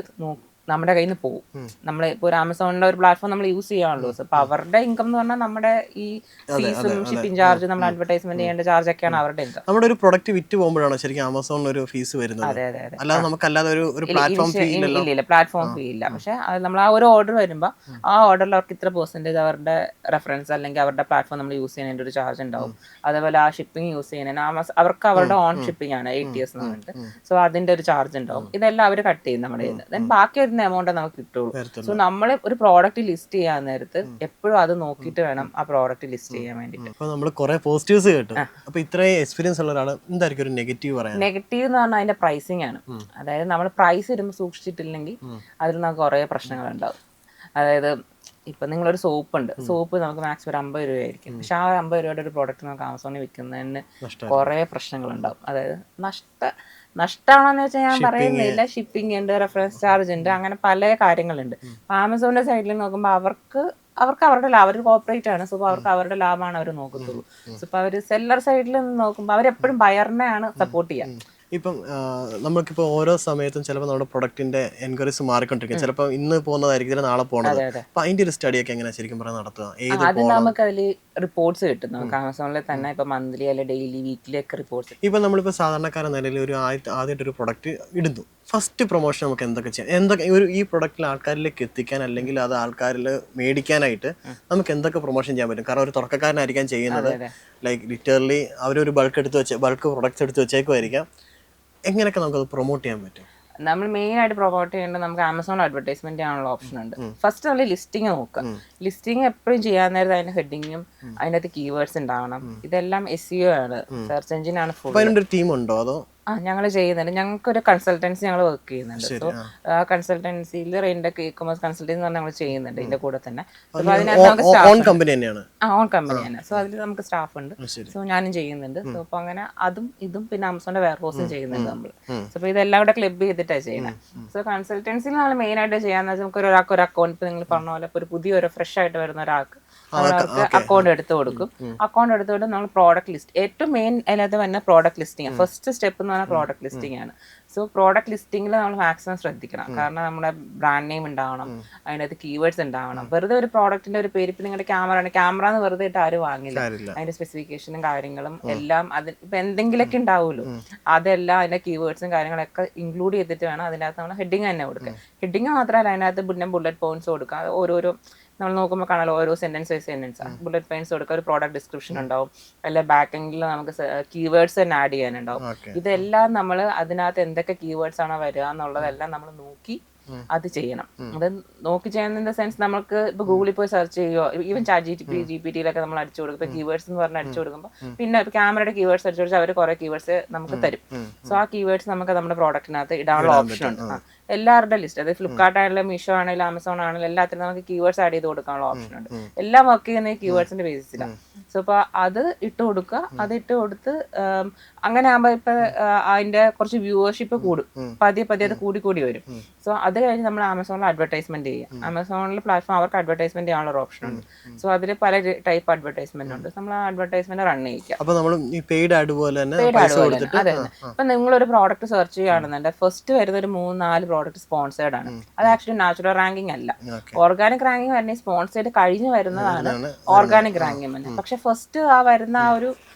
നമ്മുടെ കയ്യിൽ നിന്ന് പോകും. നമ്മൾ ഇപ്പോൾ ഒരു ആമസോണിന്റെ ഒരു പ്ലാറ്റ്ഫോം നമ്മൾ യൂസ് ചെയ്യാണല്ലോ. അപ്പോൾ അവരുടെ ഇൻകം എന്ന് പറഞ്ഞാൽ നമ്മുടെ ഈ ഫീസും ഷിപ്പിംഗ് ചാർജ്, നമ്മൾ അഡ്വർടൈസ്മെന്റ് ചെയ്യേണ്ട ചാർജ് ഒക്കെയാണ് അവരുടെ ഇൻകം. നമ്മുടെ ഒരു പ്രൊഡക്റ്റ് വിറ്റ് പോകുമ്പോഴാണ് ശരിക്കും ആമസോണിന് ഒരു ഫീസ് വരുന്നത്. അതെ അതെ അതെ. അല്ലാതെ നമുക്കല്ലാതെ ഒരു പ്ലാറ്റ്ഫോം ഫീ ഇല്ല, പ്ലാറ്റ്ഫോം ഫീ ഇല്ല. പക്ഷെ നമ്മൾ ആ ഒരു ഓർഡർ വരുമ്പോൾ ആ ഓർഡറിൽ അവർക്ക് ഇത്ര പെർസെന്റേജ് അവരുടെ റെഫറൻസ് അല്ലെങ്കിൽ അവരുടെ പ്ലാറ്റ്ഫോം നമ്മൾ യൂസ് ചെയ്യുന്നതിന്റെ ഒരു ചാർജ് ഉണ്ടാവും. അതേപോലെ ആ ഷിപ്പിംഗ് യൂസ് ചെയ്യുന്നതിന് അവർക്ക് അവരുടെ ഓൺ ഷിപ്പിംഗ് ആണ് ATS എന്ന് പറഞ്ഞിട്ട്. സോ അതിന്റെ ഒരു ചാർജ് ഉണ്ടാവും. ഇതെല്ലാം അവർ കട്ട് ചെയ്യും നമ്മുടെ കയ്യിൽ നിന്ന്. ദെൻ ബാക്കി വരുന്ന എമൗണ്ട് നമുക്ക് കിട്ടുള്ളൂ. സോ നമ്മൾ ഒരു പ്രോഡക്റ്റ് ലിസ്റ്റ് ചെയ്യാൻ നേരത്ത് എപ്പോഴും അത് നോക്കിയിട്ട് വേണം ആ പ്രോഡക്റ്റ് ലിസ്റ്റ് ചെയ്യാൻ വേണ്ടിയിട്ട്. അപ്പോൾ നമ്മൾ കുറെ പോസിറ്റീവ്സ് കേട്ടു. അപ്പോൾ ഇത്രയും എക്സ്പീരിയൻസ് ഉള്ള ഒരാൾ എന്തായിരിക്കും ഒരു നെഗറ്റീവ് പറയാൻ? നെഗറ്റീവ് എന്ന് പറഞ്ഞാൽ അതിന്റെ പ്രൈസിങ് ആണ്. അതായത് നമ്മൾ പ്രൈസ് ഇടുമ്പോൾ സൂക്ഷിച്ചിട്ടില്ലെങ്കിൽ അതിൽ നമുക്ക് കുറേ പ്രശ്നങ്ങളുണ്ടാവും. അതായത് ഇപ്പം നിങ്ങളൊരു സോപ്പ് ഉണ്ട്, സോപ്പ് നമുക്ക് മാക്സിമം ഒരു 50 രൂപയായിരിക്കും. പക്ഷെ ആ 50 രൂപയുടെ ഒരു പ്രോഡക്റ്റ് നമുക്ക് ആമസോണിൽ വിൽക്കുന്നതിന് കുറേ പ്രശ്നങ്ങളുണ്ടാവും. അതായത് നഷ്ടമാണെന്ന് വെച്ചാൽ ഞാൻ പറയുന്നില്ല. ഷിപ്പിംഗ് ഉണ്ട്, റെഫറൻസ് ചാർജ് ഉണ്ട്, അങ്ങനെ പല കാര്യങ്ങളുണ്ട്. ആമസോണിന്റെ സൈഡിൽ നോക്കുമ്പോൾ അവർക്ക് അവരുടെ ലാഭം, അവർ കോപ്പറേറ്റ് ആണ്. സോ അവർക്ക് അവരുടെ ലാഭമാണ് അവർ നോക്കത്തുള്ളൂ. സോ ഇപ്പോൾ അവർ സെല്ലർ സൈഡിൽ നിന്ന് നോക്കുമ്പോൾ അവരെപ്പോഴും ബയറിനെയാണ് സപ്പോർട്ട് ചെയ്യുക. ഇപ്പം നമുക്കിപ്പോൾ ഓരോ സമയത്തും ചിലപ്പോൾ നമ്മുടെ പ്രൊഡക്റ്റിന്റെ എൻക്വയറീസ് മാറിക്കൊണ്ടിരിക്കും. ചിലപ്പോൾ ഇന്ന് പോകുന്നതായിരിക്കും, നാളെ പോകുന്നത്. അപ്പൊ അതിന്റെ ഒരു സ്റ്റഡിയൊക്കെ എങ്ങനെയാ ശരിക്കും പറഞ്ഞാൽ നടത്തുക? ആദ്യം നമുക്ക് അതിൽ റിപ്പോർട്ട്സ് കിട്ടും. നമുക്ക് ആമസോണിൽ തന്നെ ഇപ്പൊ മന്ത്ലി അല്ലെ ഡെയിലി വീക്ക്ലി ഒക്കെ റിപ്പോർട്ട്സ്. ഇപ്പൊ നമ്മളിപ്പോ സാധാരണക്കാരൻ നിലയിൽ ഒരു ആദ്യമായിട്ടൊരു പ്രൊഡക്റ്റ് ഇടുന്നു, ഫസ്റ്റ് പ്രൊമോഷൻ നമുക്ക് എന്തൊക്കെ ചെയ്യാം? ഈ പ്രൊഡക്റ്റിൽ ആൾക്കാരിലേക്ക് എത്തിക്കാൻ അല്ലെങ്കിൽ അത് ആൾക്കാരിൽ മേടിക്കാനായിട്ട് നമുക്ക് എന്തൊക്കെ പ്രൊമോഷൻ ചെയ്യാൻ പറ്റും? കാരണം ഒരു തുടക്കക്കാരനായിരിക്കാം ചെയ്യുന്നത്. ലൈക്ക് ലിറ്ററലി അവരൊരു ബൾക്ക് പ്രൊഡക്ട്സ് എടുത്ത് വെച്ചേക്കുമായിരിക്കാം. എങ്ങനെയൊക്കെ നമുക്കത് പ്രൊമോട്ട് ചെയ്യാൻ പറ്റും? നമ്മൾ മെയിൻ ആയിട്ട് പ്രൊമോട്ട് ചെയ്യേണ്ടത് നമുക്ക് ആമസോൺ അഡ്വർടൈസ്മെന്റ് ചെയ്യാനുള്ള ഓപ്ഷൻ ഉണ്ട്. ഫസ്റ്റ് നമ്മൾ ലിസ്റ്റിംഗ് നോക്കുക. ലിസ്റ്റിംഗ് എപ്പോഴും ചെയ്യാൻ നേരത്തെ അതിന്റെ ഹെഡിങ്ങും അതിനകത്ത് കീവേഡ്സ് ഉണ്ടാവണം. ഇതെല്ലാം SEO ആണ്, സെർച്ച് എഞ്ചിൻ ആണ് ഫുൾ. അതിനൊരു ടീം ഉണ്ടോ അതോ? ഞങ്ങൾ ചെയ്യുന്നുണ്ട്. ഞങ്ങൾക്കൊരു കൺസൾട്ടൻസി ഞങ്ങൾ വർക്ക് ചെയ്യുന്നുണ്ട്. സോ ആ കൺസൾട്ടൻസിയിൽ റെയിൻഡെക് ഇ-കൊമേഴ്സ് കൺസൾട്ടൻസി എന്ന് പറഞ്ഞാൽ ഞങ്ങൾ ചെയ്യുന്നുണ്ട് ഇതിന്റെ കൂടെ തന്നെ. ഓൺ കമ്പനി തന്നെയാണ്. ഓൺ കമ്പനി തന്നെ. സോ അതിൽ നമുക്ക് സ്റ്റാഫ് ഉണ്ട്. സോ ഞാനും ചെയ്യുന്നുണ്ട്. സോ അപ്പൊ അങ്ങനെ അതും ഇതും പിന്നെ ആമസോണിന്റെ വെയർ ഹൗസും ചെയ്യുന്നുണ്ട് നമ്മൾ. സോ അപ്പൊ ഇതെല്ലാം കൂടെ ക്ലബ് ചെയ്തിട്ടാണ് ചെയ്യുന്നത്. സോ കൺസൾട്ടൻസിയിൽ നമ്മൾ മെയിൻ ആയിട്ട് ചെയ്യാന്ന് വെച്ചാൽ നമുക്ക് ഒരാൾക്ക് ഒരു അക്കൗണ്ട്, ഇപ്പൊ നിങ്ങൾ പറഞ്ഞ പോലെ ഒരു പുതിയൊരു ഫ്രഷ് ആയിട്ട് വരുന്ന ഒരാൾക്ക് അവർക്ക് അക്കൗണ്ട് എടുത്ത് കൊടുക്കും. അക്കൗണ്ട് എടുത്തുകൊണ്ട് നമ്മൾ പ്രോഡക്റ്റ് ലിസ്റ്റ്, ഏറ്റവും മെയിൻ അതിനകത്ത് തന്നെ പ്രോഡക്റ്റ് ലിസ്റ്റിംഗ്. ഫസ്റ്റ് സ്റ്റെപ്പ് എന്ന് പറഞ്ഞാൽ പ്രോഡക്റ്റ് ലിസ്റ്റിംഗ് ആണ്. സോ പ്രോഡക്റ്റ് ലിസ്റ്റിംഗിൽ നമ്മൾ മാക്സിമം ശ്രദ്ധിക്കണം. കാരണം നമ്മുടെ ബ്രാൻഡ് നെയിം ഉണ്ടാവണം, അതിനകത്ത് കീവേഡ്സ് ഉണ്ടാവണം. വെറുതെ ഒരു പ്രോഡക്റ്റിന്റെ ഒരു പേര്, ഇപ്പൊ നിങ്ങളുടെ ക്യാമറ എന്ന് വെറുതെ ഇട്ട് ആരും വാങ്ങില്ല. അതിന്റെ സ്പെസിഫിക്കേഷനും കാര്യങ്ങളും എല്ലാം ഇപ്പൊ എന്തെങ്കിലുമൊക്കെ ഉണ്ടാവുമല്ലോ, അതെല്ലാം അതിന്റെ കീവേഡ്സും കാര്യങ്ങളൊക്കെ ഇൻക്ലൂഡ് ചെയ്തിട്ട് വേണം അതിനകത്ത് നമ്മൾ ഹെഡിങ് തന്നെ കൊടുക്കുക. ഹെഡിങ് മാത്രമല്ല അതിനകത്ത് പിന്നെ ബുള്ളറ്റ് പോയിന്റ്സ് കൊടുക്കുക. ഓരോരോ നമ്മൾ നോക്കുമ്പോൾ കാണാലോ ഓരോ സെന്റൻസ് ബുള്ളറ്റ് പോയിന്റ്സ് കൊടുക്കുക. ഒരു പ്രോഡക്റ്റ് ഡിസ്ക്രിപ്ഷൻ ഉണ്ടാവും. അല്ലെ ബാക്ക് എൻഡിൽ നമുക്ക് കീവേഡ്സ് തന്നെ ആഡ് ചെയ്യാനുണ്ടാവും. ഇതെല്ലാം നമ്മൾ അതിനകത്ത് എന്തൊക്കെ കീവേഡ്സ് ആണോ വരിക എന്നുള്ളതെല്ലാം നമ്മൾ നോക്കി അത് ചെയ്യണം. അത് നോക്കി ചെയ്യുന്ന സെൻസ് നമുക്ക് ഇപ്പൊ ഗൂഗിളിൽ പോയി സെർച്ച് ചെയ്യുകയോ ഈവൻ ChatGPT-യിലൊക്കെ നമ്മൾ അടിച്ചു കൊടുക്കും. ഇപ്പൊ കീവേഡ്സ് എന്ന് പറഞ്ഞ് അടിച്ചു കൊടുക്കുമ്പോൾ പിന്നെ ക്യാമറയുടെ കീവേഡ്സ് അടിച്ചു കൊടുത്താൽ അവർ കുറെ കീവേഡ്സ് നമുക്ക് തരും. സോ ആ കീവേഡ്സ് നമുക്ക് നമ്മുടെ പ്രോഡക്റ്റിനകത്ത് ഇടാനുള്ള ഓപ്ഷൻ ഉണ്ട്. എല്ലാവരുടെ ലിസ്റ്റ്, അതായത് ഫ്ലിപ്കാർട്ട് ആണെങ്കിലും മീഷോ ആണെങ്കിലും ആമസോൺ ആണെങ്കിലും എല്ലാത്തിനും നമുക്ക് കീവേഡ്സ് ആഡ് ചെയ്ത് കൊടുക്കാനുള്ള ഓപ്ഷൻ ഉണ്ട്. എല്ലാം വർക്ക് ചെയ്യുന്ന ഈ കീവേഡ്സിന്റെ ബേസിസിലാണ്. സോ അപ്പൊ അത് ഇട്ട് കൊടുക്കുക. അത് ഇട്ട് കൊടുത്ത് അങ്ങനെ ആകുമ്പോൾ ഇപ്പൊ അതിന്റെ കുറച്ച് വ്യൂവർഷിപ്പ് കൂടും. പതിയെ അത് കൂടി വരും. സോ അത് കഴിഞ്ഞ് നമ്മൾ ആമസോണിൽ അഡ്വർടൈസ്മെന്റ് ചെയ്യുക. ആമസോണിലെ പ്ലാറ്റ്ഫോം അവർക്ക് അഡ്വർടൈസ്മെന്റ് ചെയ്യാനുള്ള ഓപ്ഷൻ ഉണ്ട്. സോ അതിൽ പല ടൈപ്പ് അഡ്വർടൈസ്മെന്റ് ഉണ്ട്. നമ്മൾ ആ അഡ്വർടൈസ്മെന്റ് റൺ ചെയ്യിക്കുക. അതെ. ഇപ്പൊ നിങ്ങളൊരു പ്രോഡക്റ്റ് സെർച്ച് ചെയ്യുകയാണെന്നുണ്ടെങ്കിൽ ഫസ്റ്റ് വരുന്ന ഒരു 3-4 പ്രോഡക്റ്റ് സ്പോൺസേർഡ് ആണ്. അത് ആക്ച്വലി നാച്ചുറൽ റാങ്കിങ് അല്ല. ഓർഗാനിക് റാങ്കിങ് വരുന്ന സ്പോൺസേർഡ് കഴിഞ്ഞ് വരുന്നതാണ് ഓർഗാനിക് റാങ്കിങ് തന്നെ. പക്ഷെ ഫസ്റ്റ് ആ വരുന്ന ആ ഒരു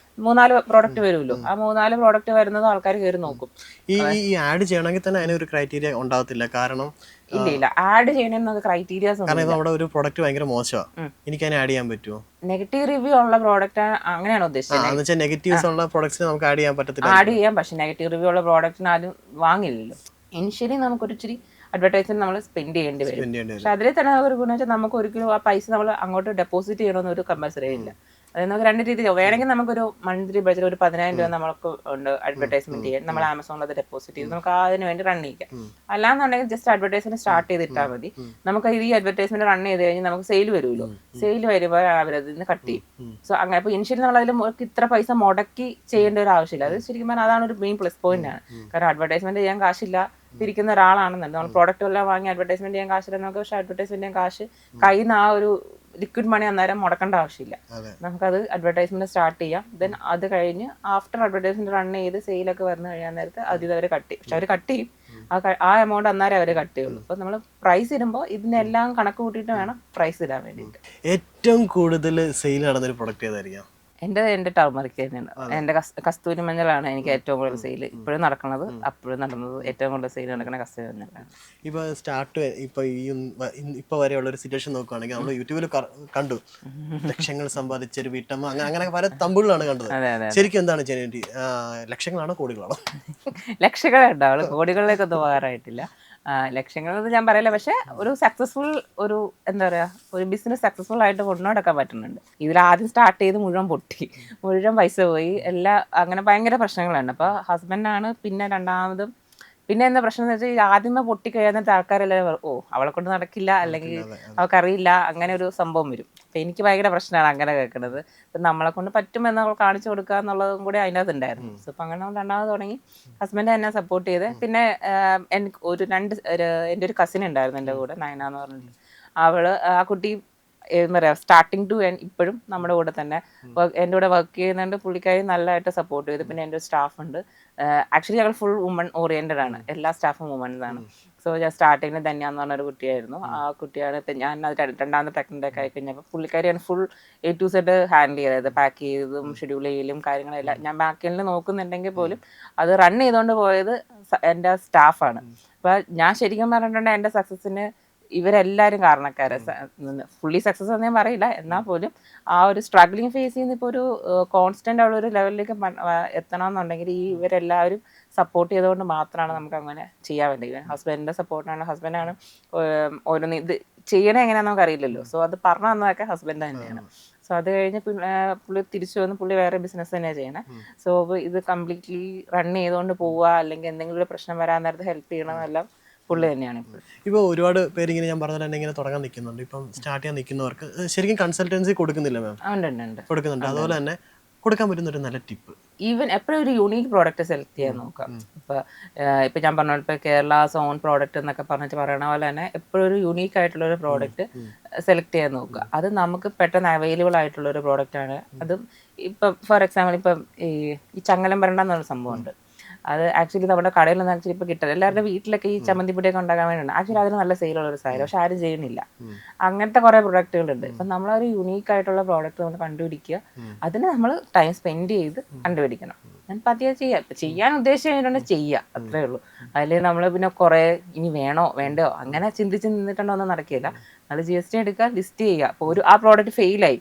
3-4 പ്രോഡക്റ്റ് വരുമല്ലോ, ആ 3-4 പ്രോഡക്റ്റ് വരുന്നത് ആൾക്കാർ കയറി നോക്കും. ഈ ആഡ് ചെയ്യണമെങ്കിൽ തന്നെ അതിനൊരു ക്രൈറ്റീരിയ ഉണ്ടാകത്തില്ല, കാരണം ഇല്ല ആഡ് ചെയ്യണമെന്നത് ക്രൈറ്റീരിയാസ് കാരണം നമ്മുടെ ഒരു പ്രോഡക്റ്റ് ഭയങ്കര മോശമാണ്, എനിക്ക് അതിനെ ആഡ് ചെയ്യാൻ പറ്റുമോ? നെഗറ്റീവ് റിവ്യൂ ഉള്ള പ്രോഡക്റ്റ് അങ്ങനെയാണ് ഉദ്ദേശിച്ചത്. നെഗറ്റീവ്സ് ഉള്ള പ്രോഡക്ട്സ് നമുക്ക് ആഡ് ചെയ്യാൻ പറ്റത്തില്ല. ആഡ് ചെയ്യാം, പക്ഷെ നെഗറ്റീവ് റിവ്യൂ ഉള്ള പ്രോഡക്റ്റിന് ആരും വാങ്ങില്ലല്ലോ. ഇനിഷ്യലി നമുക്കൊരു ഇച്ചിരി അഡ്വർടൈസ്മെന്റ് നമ്മൾ സ്പെൻഡ് ചെയ്യേണ്ടി വരും. പക്ഷെ അതിൽ തന്നെ ഒരു ഗുണം വെച്ചാൽ നമുക്ക് ഒരിക്കലും ആ പൈസ നമ്മൾ അങ്ങോട്ട് ഡെപ്പോസിറ്റ് ചെയ്യണമെന്ന് ഒരു കമ്പൽസറി ഇല്ല. അതായത് നമുക്ക് 2 രീതിയിൽ വേണമെങ്കിൽ നമുക്കൊരു മന്ത്ലി ബഡ്ജറ്റ് ഒരു 10,000 രൂപ നമുക്ക് ഉണ്ട് അഡ്വർടൈസ്മെന്റ് ചെയ്യാൻ, നമ്മൾ ആമസോണിൽ അത് ഡെപ്പോസിറ്റ് ചെയ്ത് നമുക്ക് അതിന് വേണ്ടി റൺ ചെയ്യാം. അല്ലാന്നുണ്ടെങ്കിൽ ജസ്റ്റ് അഡ്വർടൈസ്മെന്റ് സ്റ്റാർട്ട് ചെയ്തിട്ടാൽ മതി. നമുക്ക് ഈ അഡ്വർടൈസ്മെന്റ് റൺ ചെയ്ത് കഴിഞ്ഞാൽ നമുക്ക് സെയിൽ വരുമല്ലോ, സെയിൽ വരുമ്പോൾ അവരതിൽ നിന്ന് കട്ട് ചെയ്യും. സോ അങ്ങനെ ഇപ്പോൾ ഇനിഷ്യലി നമ്മൾ അതിൽ ഇത്ര പൈസ മുടക്കി ചെയ്യേണ്ട ഒരു ആവശ്യമില്ല. അത് ശരിക്കും പറഞ്ഞാൽ അതാണ് ഒരു മെയിൻ പ്ലസ് പോയിന്റ് ആണ്. കാരണം അഡ്വർടൈസ്മെന്റ് ചെയ്യാൻ കാശില്ല ഇരിക്കുന്ന ഒരാളാണെന്നുണ്ട്, നമ്മൾ പ്രോഡക്റ്റ് എല്ലാം വാങ്ങി അഡ്വർടൈസ്മെന്റ് ചെയ്യാൻ കാശില്ല നമുക്ക്. പക്ഷേ അഡ്വർടൈസ്മെന്റ് ചെയ്യാൻ കാശ് കയ്യിൽ നിന്ന് ആ ഒരു ലിക്വിഡ് മണി അന്നേരം മുടക്കേണ്ട ആവശ്യമില്ല. നമുക്കത് അഡ്വർടൈസ്മെന്റ് സ്റ്റാർട്ട് ചെയ്യാം. ദെൻ അത് കഴിഞ്ഞ് ആഫ്റ്റർ അഡ്വർടൈസ്മെന്റ് റൺ ചെയ്ത് സെയിലൊക്കെ വന്നു കഴിയാൻ നേരത്ത് അതിൽ അവർ കട്ട് ചെയ്യും. പക്ഷെ അവർ കട്ട് ചെയ്യും ആ എമൗണ്ട് അന്നേരം അവർ കട്ട് ചെയ്യുള്ളൂ. അപ്പോൾ നമ്മൾ പ്രൈസ് ഇടുമ്പോൾ ഇതിനെല്ലാം കണക്ക് കൂട്ടിയിട്ട് വേണം പ്രൈസ് ഇടാൻ വേണ്ടിയിട്ട്. ഏറ്റവും കൂടുതൽ സെയിൽ നടന്നൊരു പ്രൊഡക്റ്റ് ഏതായിരിക്കാം? എൻ്റെ ടർമറിക് തന്നെയാണ്. എൻ്റെ കസ്തൂരി മഞ്ഞളാണ് എനിക്ക് ഏറ്റവും കൂടുതൽ സെയിൽ ഇപ്പോഴും നടക്കുന്നത്, അപ്പോഴും നടന്നത്. ഏറ്റവും കൂടുതൽ സെയിൽ നടക്കുന്ന കസ്തൂരി മഞ്ഞളാണ്. ഇപ്പോൾ ഇപ്പോൾ വരെയുള്ള ഒരു സിറ്റുവേഷൻ നോക്കുകയാണെങ്കിൽ നമ്മൾ യൂട്യൂബിൽ കണ്ടു ലക്ഷങ്ങൾ സമ്പാദിച്ച ഒരു വീട്ടമ്മ, അങ്ങനെ പല തമ്പുകളാണ് കണ്ടത്. ശരിക്കും എന്താണ് ജെനുവിറ്റി? ലക്ഷങ്ങളാണോ കോടികളാണോ? ലക്ഷങ്ങളുണ്ട്, അവള് കോടികളിലേക്കൊന്നും പോകാറായിട്ടില്ല. ലക്ഷങ്ങളെന്ന് ഞാൻ പറയില്ല, പക്ഷെ ഒരു സക്സസ്ഫുൾ ഒരു എന്താ പറയുക ഒരു ബിസിനസ് സക്സസ്ഫുൾ ആയിട്ട് കൊണ്ടുനടക്കാൻ പറ്റുന്നുണ്ട്. ഇതിൽ ആദ്യം സ്റ്റാർട്ട് ചെയ്ത് മുഴുവൻ പൊട്ടി, മുഴുവൻ പൈസ പോയി, എല്ലാം അങ്ങനെ ഭയങ്കര പ്രശ്നങ്ങളുണ്ട്. അപ്പോൾ ഹസ്ബൻഡാണ് പിന്നെ രണ്ടാമതും. പിന്നെ എന്താ പ്രശ്നം എന്ന് വെച്ചാൽ ആദ്യമേ പൊട്ടിക്കഴിയാന്നിട്ട് ആൾക്കാരെല്ലാം അവളെ കൊണ്ട് നടക്കില്ല, അല്ലെങ്കിൽ അവൾക്കറിയില്ല, അങ്ങനെ ഒരു സംഭവം വരും. അപ്പം എനിക്ക് ഭയങ്കര പ്രശ്നമാണ് അങ്ങനെ കേൾക്കുന്നത്. ഇപ്പം നമ്മളെ കൊണ്ട് പറ്റുമെന്ന് അവൾ കാണിച്ചു കൊടുക്കുക എന്നുള്ളതും കൂടി അതിനകത്ത് ഉണ്ടായിരുന്നു. സോ അപ്പം അങ്ങനെ രണ്ടാമത് തുടങ്ങി. ഹസ്ബൻഡ് എന്നെ സപ്പോർട്ട് ചെയ്ത്. പിന്നെ എനിക്ക് എൻ്റെ ഒരു കസിൻ ഉണ്ടായിരുന്നു എൻ്റെ കൂടെ, നയന എന്ന് പറഞ്ഞിട്ട്. ആ കുട്ടി എന്താ പറയുക സ്റ്റാർട്ടിങ് ടു എൻഡ് ഇപ്പോഴും നമ്മുടെ കൂടെ തന്നെ എൻ്റെ കൂടെ വർക്ക് ചെയ്യുന്നുണ്ട്. പുള്ളിക്കാരി നല്ലതായിട്ട് സപ്പോർട്ട് ചെയ്തു. പിന്നെ എൻ്റെ ഒരു സ്റ്റാഫ് ഉണ്ട്. ആക്ച്വലി ഞങ്ങൾ ഫുൾ വുമൺ ഓറിയൻറ്റഡ് ആണ്, എല്ലാ സ്റ്റാഫും വുമൺസ് ആണ്. സോ ഞാൻ സ്റ്റാർട്ടിങ്ങിൽ ധന്യാന്ന് പറഞ്ഞൊരു കുട്ടിയായിരുന്നു. ആ കുട്ടിയാണ് ഇപ്പം ഞാൻ അത് രണ്ടാമത്തെ പ്രഗ്നൻ്റ് ഒക്കെ ആയി കഴിഞ്ഞപ്പോൾ പുള്ളിക്കാരിയാണ് full A to Z handle ചെയ്തത്. പാക്ക് ചെയ്തതും ഷെഡ്യൂൾ ചെയ്യലും കാര്യങ്ങളെല്ലാം. ഞാൻ ബാക്ക് എൻഡിൽ നോക്കുന്നുണ്ടെങ്കിൽ പോലും അത് റൺ ചെയ്തുകൊണ്ട് പോയത് എൻ്റെ സ്റ്റാഫാണ്. അപ്പോൾ ഞാൻ ശരിക്കും പറഞ്ഞിട്ടുണ്ടെങ്കിൽ എൻ്റെ സക്സസ്സിന് ഇവരെല്ലാവരും കാരണക്കാര്. ഫുള്ളി സക്സസ് എന്ന് ഞാൻ പറയില്ല, എന്നാൽ പോലും ആ ഒരു സ്ട്രഗ്ലിങ് ഫേസ് ചെയ്യുന്ന ഇപ്പോൾ ഒരു കോൺസ്റ്റന്റ് ഉള്ള ഒരു ലെവലിലേക്ക് എത്തണമെന്നുണ്ടെങ്കിൽ ഇവരെല്ലാവരും സപ്പോർട്ട് ചെയ്തുകൊണ്ട് മാത്രമാണ് നമുക്ക് അങ്ങനെ ചെയ്യാൻ വേണ്ടി. ഹസ്ബൻഡിന്റെ സപ്പോർട്ടാണ്, ഹസ്ബൻഡാണ് ഓരോന്ന് ഇത് ചെയ്യണേ എങ്ങനെയാണെന്ന് നമുക്ക് അറിയില്ലല്ലോ. സോ അത് പറഞ്ഞു തന്നതൊക്കെ ഹസ്ബൻഡ് തന്നെയാണ്. സോ അത് കഴിഞ്ഞ് പുള്ളി തിരിച്ചു വന്ന് പുള്ളി വേറെ ബിസിനസ് തന്നെയാണ് ചെയ്യണേ. സോ ഇത് കംപ്ലീറ്റ്ലി റൺ ചെയ്തുകൊണ്ട് പോവുക, അല്ലെങ്കിൽ എന്തെങ്കിലും ഒരു പ്രശ്നം വരാൻ നേരത്തെ ഹെൽപ്പ് ചെയ്യണമെന്നെല്ലാം പുള്ളി തന്നെയാണ്. ഇപ്പോൾ ഒരുപാട് പേര് ഇങ്ങനെ ഞാൻ പറഞ്ഞ തന്നെ ഇങ്ങനെ തുടങ്ങാൻ നിൽക്കുന്നുണ്ട്. ഇപ്പം സ്റ്റാർട്ട് ചെയ്യാൻ നിൽക്കുന്നവർക്ക് ശരിക്കും കൺസൾട്ടൻസി കൊടുക്കുന്നില്ല മാം? കൊടുക്കുന്നുണ്ട്. അതുപോലെ തന്നെ കൊടുക്കാൻ പറ്റുന്ന ഒരു നല്ല ടിപ്പ്, ഈവൻ എപ്പോഴും ഒരു യൂണീക്ക് പ്രോഡക്റ്റ് സെലക്ട് ചെയ്യാൻ നോക്കാം. ഇപ്പം ഞാൻ പറഞ്ഞ പോലെ ഇപ്പോൾ കേരളാസ് ഓൺ പ്രോഡക്റ്റ് എന്നൊക്കെ പറഞ്ഞിട്ട് പറയണ പോലെ തന്നെ എപ്പോഴും ഒരു യൂണീക്ക് ആയിട്ടുള്ള ഒരു പ്രോഡക്റ്റ് സെലക്ട് ചെയ്യാൻ നോക്കുക. അത് നമുക്ക് പെട്ടെന്ന് അവൈലബിൾ ആയിട്ടുള്ള ഒരു പ്രോഡക്റ്റാണ്. അതും ഇപ്പം ഫോർ എക്സാമ്പിൾ ഇപ്പം ഈ ചങ്ങലം വരണ്ട എന്നൊരു സംഭവമുണ്ട്. അത് ആക്ച്വലി നമ്മുടെ കടയിലൊന്നും ആക്ച്വലി ഇപ്പോൾ കിട്ടില്ല. എല്ലാവരുടെ വീട്ടിലൊക്കെ ഈ ചമ്മന്തിപ്പൊടിയൊക്കെ ഉണ്ടാക്കാൻ വേണ്ടിയുണ്ട്. ആക്ച്വലി അതിന് നല്ല സെയിലുള്ള ഒരു സാധനം, പക്ഷെ ആരും ചെയ്യുന്നില്ല. അങ്ങനത്തെ കുറേ പ്രൊഡക്റ്റുകളുണ്ട്. അപ്പം നമ്മളൊരു യുണീക്ക് ആയിട്ടുള്ള പ്രോഡക്റ്റ് നമ്മൾ കണ്ടുപിടിക്കുക, അതിന് നമ്മൾ ടൈം സ്പെൻഡ് ചെയ്ത് കണ്ടുപിടിക്കണം. ഞാൻ പതിയെ ചെയ്യാൻ ഉദ്ദേശിച്ചിട്ടുണ്ടെങ്കിൽ ചെയ്യുക, അത്രേ ഉള്ളൂ. അതിൽ നമ്മൾ പിന്നെ കുറേ ഇനി വേണോ വേണ്ടയോ അങ്ങനെ ചിന്തിച്ച് നിന്നിട്ടുണ്ടോ ഒന്നും നടക്കില്ല. അത് GST എടുക്കുക, ലിസ്റ്റ് ചെയ്യുക. അപ്പോൾ ആ പ്രോഡക്റ്റ് ഫെയിലായി,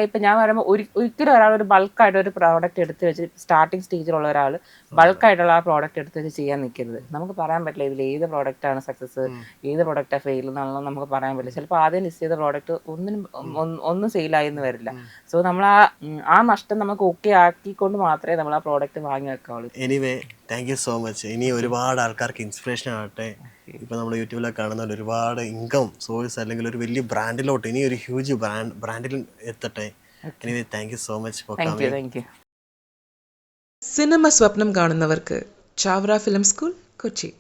ഇപ്പം ഞാൻ പറയുമ്പോൾ ഒരിക്കലും ഒരാൾ ഒരു ബൾക്കായിട്ട് ഒരു പ്രോഡക്റ്റ് എടുത്ത് വെച്ച് സ്റ്റാർട്ടിങ് സ്റ്റേജിലുള്ള ഒരാൾ ബൾക്കായിട്ടുള്ള ആ പ്രോഡക്റ്റ് എടുത്ത് വെച്ച് ചെയ്യാൻ നിൽക്കരുത്. നമുക്ക് പറയാൻ പറ്റില്ല ഇതിൽ ഏത് പ്രോഡക്റ്റാണ് സക്സസ്, ഏത് പ്രോഡക്റ്റാണ് ഫെയിൽ എന്നുള്ളത് നമുക്ക് പറയാൻ പറ്റില്ല. ചിലപ്പോൾ ആദ്യം ലിസ്റ്റ് ചെയ്ത പ്രോഡക്റ്റ് ഒന്നും സെയിലായി എന്ന് വരില്ല. സോ നമ്മൾ ആ നഷ്ടം നമുക്ക് ഓക്കെ ആക്കിക്കൊണ്ട് മാത്രമേ നമ്മൾ ആ പ്രോഡക്റ്റ് വാങ്ങി വെക്കാവുള്ളൂ. Anyway thank you so much. ഇനി ഒരുപാട് ആൾക്കാർക്ക് ഇൻസ്പിറേഷൻ ആകട്ടെ. ഇപ്പം നമ്മൾ യൂട്യൂബിലൊക്കെ കാണുന്ന ഒരുപാട് ഇൻകം സോഴ്സ് അല്ലെങ്കിൽ ഒരു വലിയ ബ്രാൻഡിലോട്ട്, ഇനി ഒരു ഹ്യൂജ് ബ്രാൻഡിൽ എത്തട്ടെ. Anyway thank you so much for coming. സിനിമ സ്വപ്നം കാണുന്നവർക്ക് ചാവറ ഫിലിം സ്കൂൾ, കൊച്ചി.